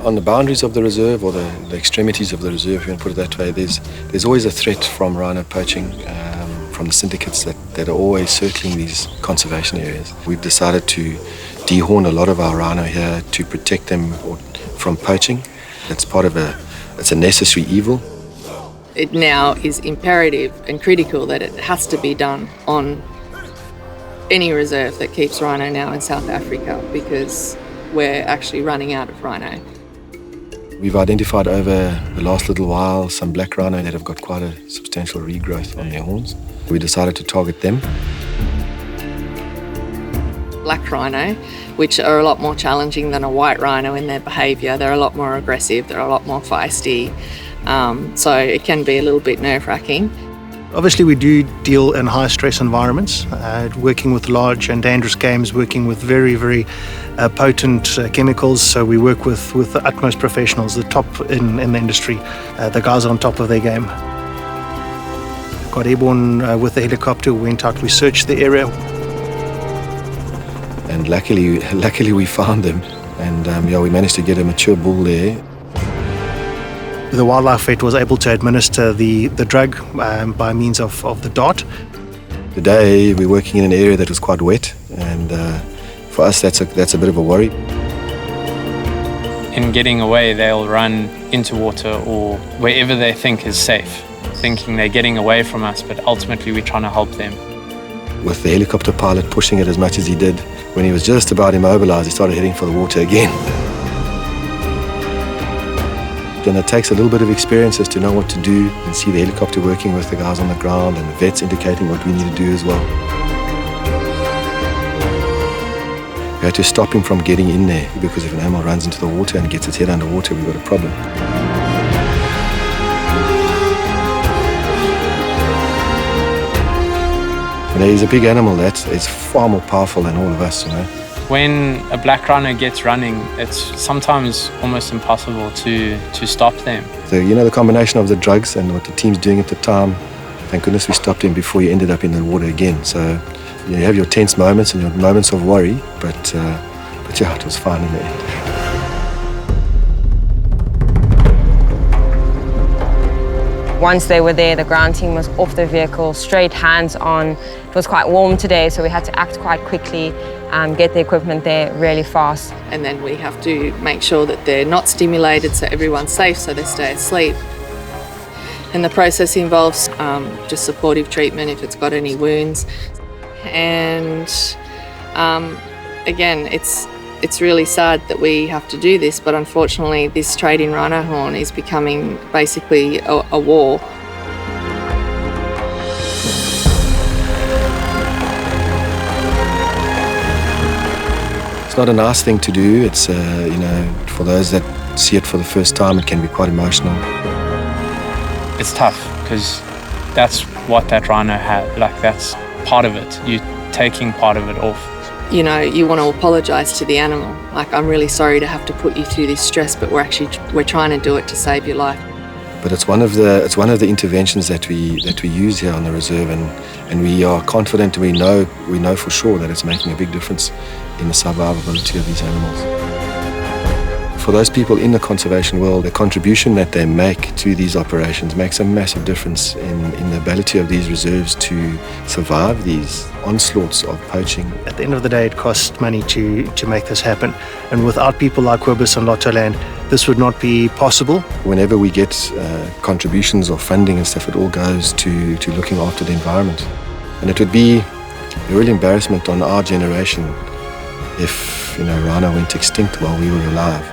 On the boundaries of the reserve, or the extremities of the reserve, if you want to put it that way, there's always a threat from rhino poaching, from the syndicates that are always circling these conservation areas. We've decided to dehorn a lot of our rhino here to protect them from poaching. It's a necessary evil. It now is imperative and critical that it has to be done on any reserve that keeps rhino now in South Africa, because we're actually running out of rhino. We've identified over the last little while some black rhino that have got quite a substantial regrowth on their horns. We decided to target them. Black rhino, which are a lot more challenging than a white rhino in their behaviour. They're a lot more aggressive, they're a lot more feisty, so it can be a little bit nerve-wracking. Obviously we do deal in high stress environments, working with large and dangerous games, working with very, very potent chemicals. So we work with the utmost professionals, the top in the industry, the guys on top of their game. Got airborne with the helicopter, went out, we searched the area. And luckily we found them, and we managed to get a mature bull there. The wildlife vet was able to administer the drug by means of the dart. Today we're working in an area that was quite wet, and for us that's a bit of a worry. In getting away, they'll run into water or wherever they think is safe, thinking they're getting away from us, but ultimately we're trying to help them. With the helicopter pilot pushing it as much as he did, when he was just about immobilized, he started heading for the water again. And it takes a little bit of experience as to know what to do, and see the helicopter working with the guys on the ground and the vets indicating what we need to do as well. We had to stop him from getting in there, because if an animal runs into the water and gets its head underwater, we've got a problem. He's a big animal it's far more powerful than all of us, When a black rhino gets running, it's sometimes almost impossible to stop them. So, the combination of the drugs and what the team's doing at the time, thank goodness we stopped him before he ended up in the water again. So you have your tense moments and your moments of worry, but yeah, it was fine in the end. Once they were there, the ground team was off the vehicle, straight hands-on. It was quite warm today, so we had to act quite quickly, get the equipment there really fast. And then we have to make sure that they're not stimulated so everyone's safe, so they stay asleep. And the process involves just supportive treatment if it's got any wounds. And again, it's really sad that we have to do this, but unfortunately this trade in rhino horn is becoming basically a war. It's not a nice thing to do. It's, for those that see it for the first time, it can be quite emotional. It's tough, because that's what that rhino had. That's part of it. You're taking part of it off. You want to apologise to the animal. I'm really sorry to have to put you through this stress, but we're trying to do it to save your life. But it's one of the interventions that we use here on the reserve, and we are confident, we know for sure that it's making a big difference in the survivability of these animals. For those people in the conservation world, the contribution that they make to these operations makes a massive difference in the ability of these reserves to survive these onslaughts of poaching. At the end of the day, it costs money to make this happen. And without people like Quibus and Lottoland, this would not be possible. Whenever we get contributions or funding and stuff, it all goes to looking after the environment. And it would be a real embarrassment on our generation if rhino went extinct while we were alive.